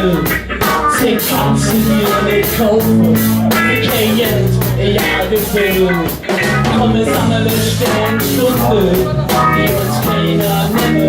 Film. Tänk ansiktet kaufen, wir gehen jetzt in Jahresfilm. Komm, wir sammeln eine Stunde, die uns keiner nennt.